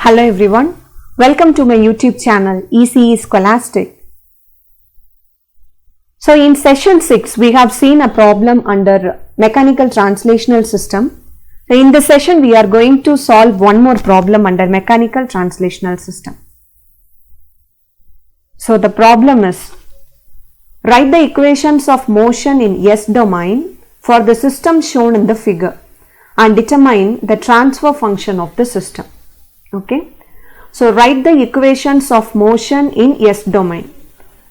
Hello everyone, welcome to my YouTube channel ECE Scholastic. So in session 6 we have seen a problem under mechanical translational system. So in this session we are going to solve one more problem under mechanical translational system. So the problem is, write the equations of motion in S domain for the system shown in the figure and determine the transfer function of the system. Okay, so write the equations of motion in S domain.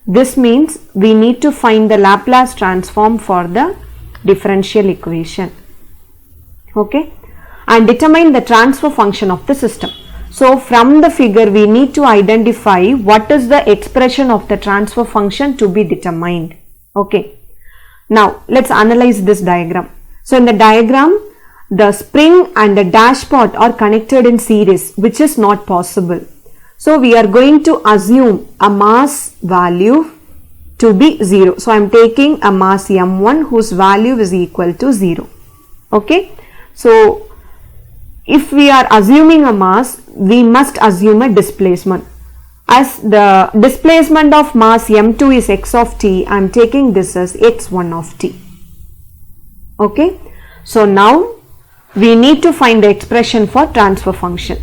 This means we need to find the Laplace transform for the differential equation. Okay, and determine the transfer function of the system. So from the figure we need to identify what is the expression of the transfer function to be determined. Okay, now let's analyze this diagram. So in the diagram, the spring and the dashpot are connected in series, which is not possible. So we are going to assume a mass value to be 0. So I am taking a mass m1 whose value is equal to 0. Okay. So if we are assuming a mass, we must assume a displacement. As the displacement of mass m2 is x of t, I am taking this as x1 of t. Okay. So now we need to find the expression for transfer function.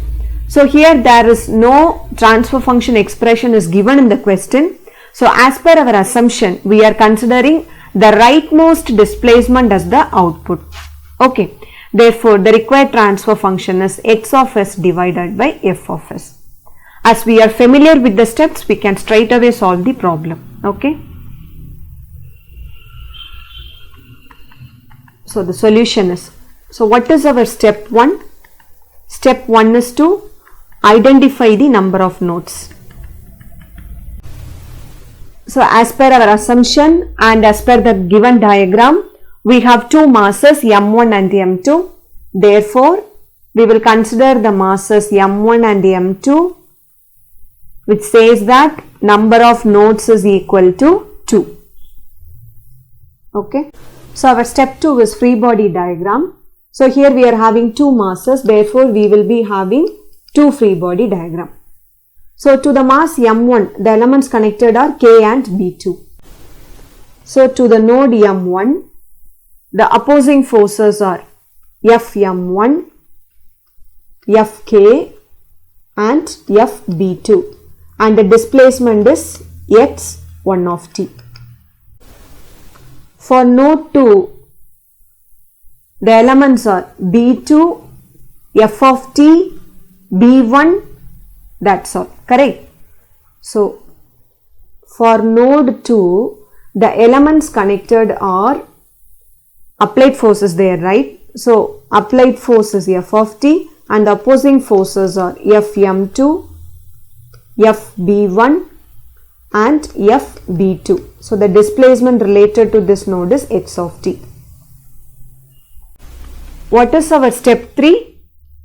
So here there is no transfer function expression is given in the question. So as per our assumption, we are considering the rightmost displacement as the output. Okay. Therefore, the required transfer function is x of s divided by f of s. As we are familiar with the steps, we can straight away solve the problem. Okay. So the solution is, so what is our step 1? Step 1 is to identify the number of nodes. So as per our assumption and as per the given diagram, we have two masses m1 and m2. Therefore, we will consider the masses m1 and m2, which says that number of nodes is equal to 2. Okay. So our step 2 is free body diagram. So here we are having two masses, therefore we will be having two free body diagram. So to the mass m1, the elements connected are k and b2. So to the node m1, the opposing forces are Fm1, Fk and Fb2, and the displacement is x1 of t. For node 2, the elements are B2, F of t, B1, that's all, correct? So, for node 2, the elements connected are applied forces there, right? So, applied force is F of t and the opposing forces are Fm2, Fb1 and Fb2. So, the displacement related to this node is x of t. What is our step 3?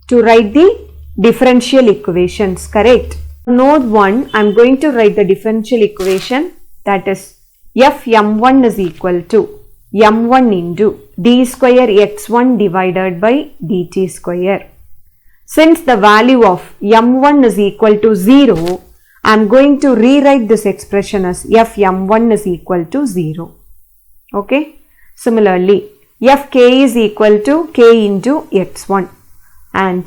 To write the differential equations, correct? Node 1, I am going to write the differential equation, that is Fm1 is equal to m1 into d square x1 divided by dt square. Since the value of m1 is equal to 0, I am going to rewrite this expression as Fm1 is equal to 0. Okay. Similarly, Fk is equal to k into x1 and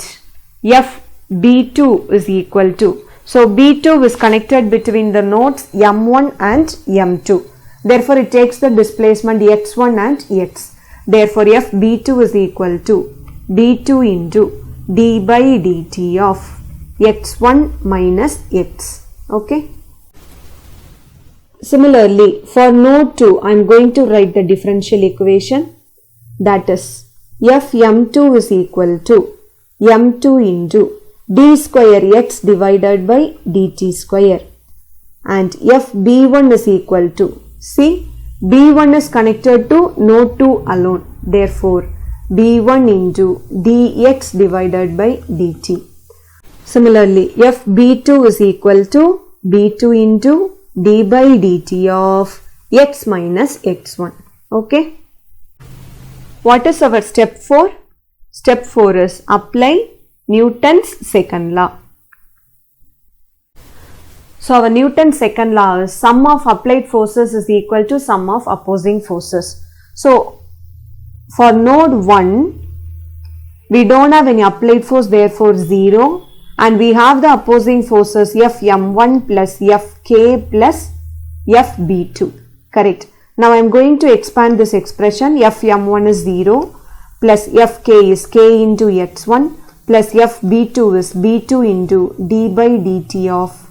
Fb2 is equal to, so B2 is connected between the nodes m1 and m2. Therefore, it takes the displacement x1 and x. Therefore, Fb2 is equal to d2 into d by dt of x1 minus x. Okay. Similarly, for node 2, I am going to write the differential equation, that is Fm2 is equal to m2 into d square x divided by dt square, and Fb1 is equal to, see, B1 is connected to node 2 alone, therefore B1 into dx divided by dt. Similarly, Fb2 is equal to B2 into d by dt of x minus x1. Okay. What is our step 4? Step 4 is apply Newton's second law. So our Newton's second law is sum of applied forces is equal to sum of opposing forces. So for node 1, we don't have any applied force, therefore 0, and we have the opposing forces Fm1 plus Fk plus Fb2. Correct. Now I am going to expand this expression. Fm1 is 0 plus Fk is k into x1 plus Fb2 is b2 into d by dt of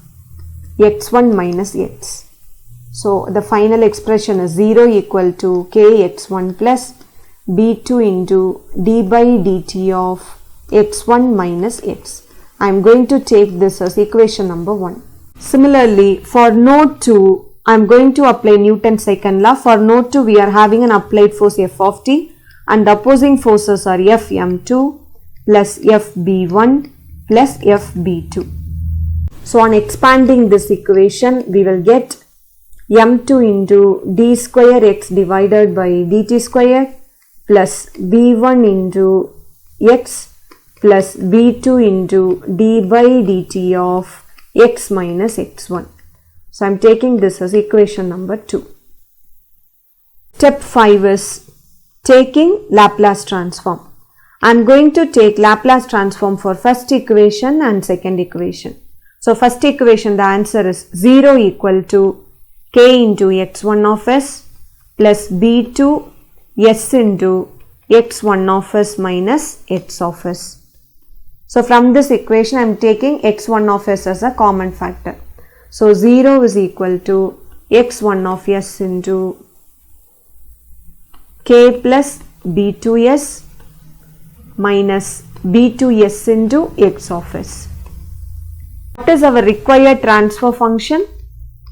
x1 minus x. So the final expression is 0 equal to kx1 plus b2 into d by dt of x1 minus x. I am going to take this as equation number 1. Similarly, for node 2, I am going to apply Newton's second law. For node 2, we are having an applied force F of t and the opposing forces are Fm2 plus Fb1 plus Fb2. So on expanding this equation, we will get m2 into d square x divided by dt square plus b1 into x plus b2 into d by dt of x minus x1. So I am taking this as equation number 2. Step 5 is taking Laplace transform. I am going to take Laplace transform for first equation and second equation. So first equation, the answer is 0 equal to k into x1 of s plus b2 s into x1 of s minus x of s. So from this equation I am taking x1 of s as a common factor. So 0 is equal to x1 of s into k plus b2s minus b2s into x of s. What is our required transfer function?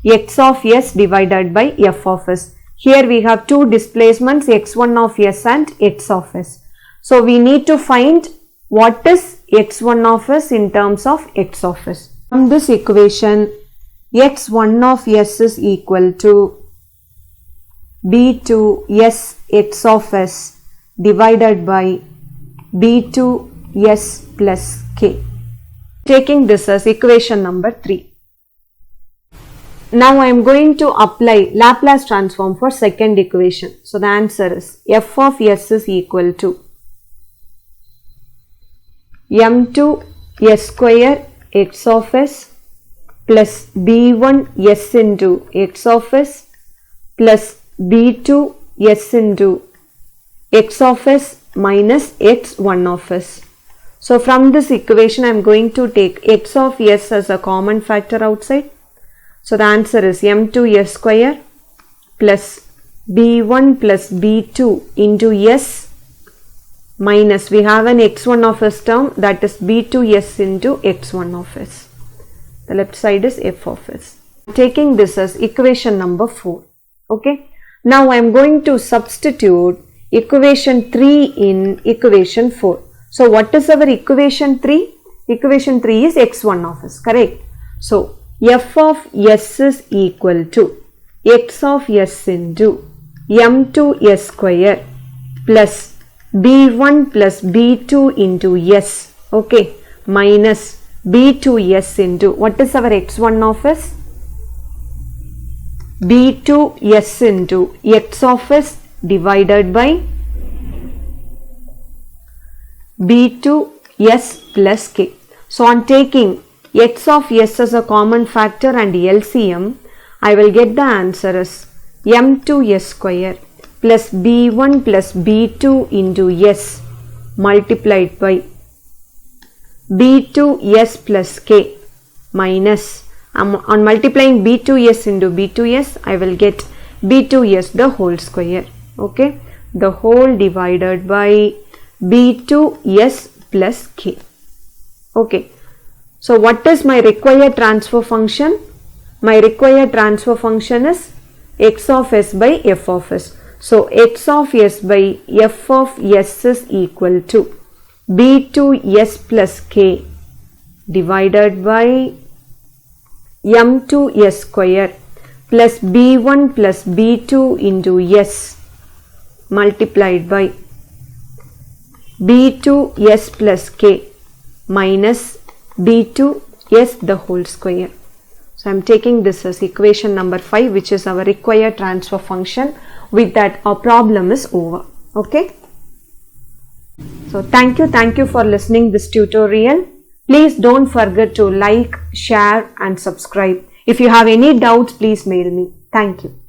X of s divided by f of s. Here we have two displacements, x1 of s and x of s. So we need to find what is x1 of s in terms of x of s. From this equation, x1 of s is equal to b2 s x of s divided by b2 s plus k. Taking this as equation number 3. Now I am going to apply Laplace transform for second equation. So the answer is f of s is equal to m2 s square x of s plus b1 s into x of s plus b2 s into x of s minus x1 of s. So from this equation I am going to take x of s as a common factor outside. So the answer is m2 s square plus b1 plus b2 into s minus we have an x1 of s term, that is b2 s into x1 of s. The left side is f of s. Taking this as equation number 4. Okay. Now I am going to substitute equation 3 in equation 4. So what is our equation 3? Equation 3 is x1 of s, correct? So f of s is equal to x of s into m2 s square plus b1 plus b2 into s, okay, minus b2 s into, what is our x1 of s? b2 s into x of s divided by b2 s plus k. So on taking x of s as a common factor and LCM, I will get the answer as m2 s square plus b1 plus b2 into s multiplied by b2 s plus k minus, on multiplying b2 s into b2 s, I will get b2 s the whole square, okay, the whole divided by b2 s plus k. Okay, so what is my required transfer function? My required transfer function is x of s by f of s. So x of s by f of s is equal to b2 s plus k divided by m2 s square plus b1 plus b2 into s multiplied by b2 s plus k minus b2 s the whole square. So I am taking this as equation number 5, which is our required transfer function. With that, our problem is over. Okay. So thank you for listening this tutorial. Please don't forget to like, share and subscribe. If you have any doubts, please mail me. Thank you.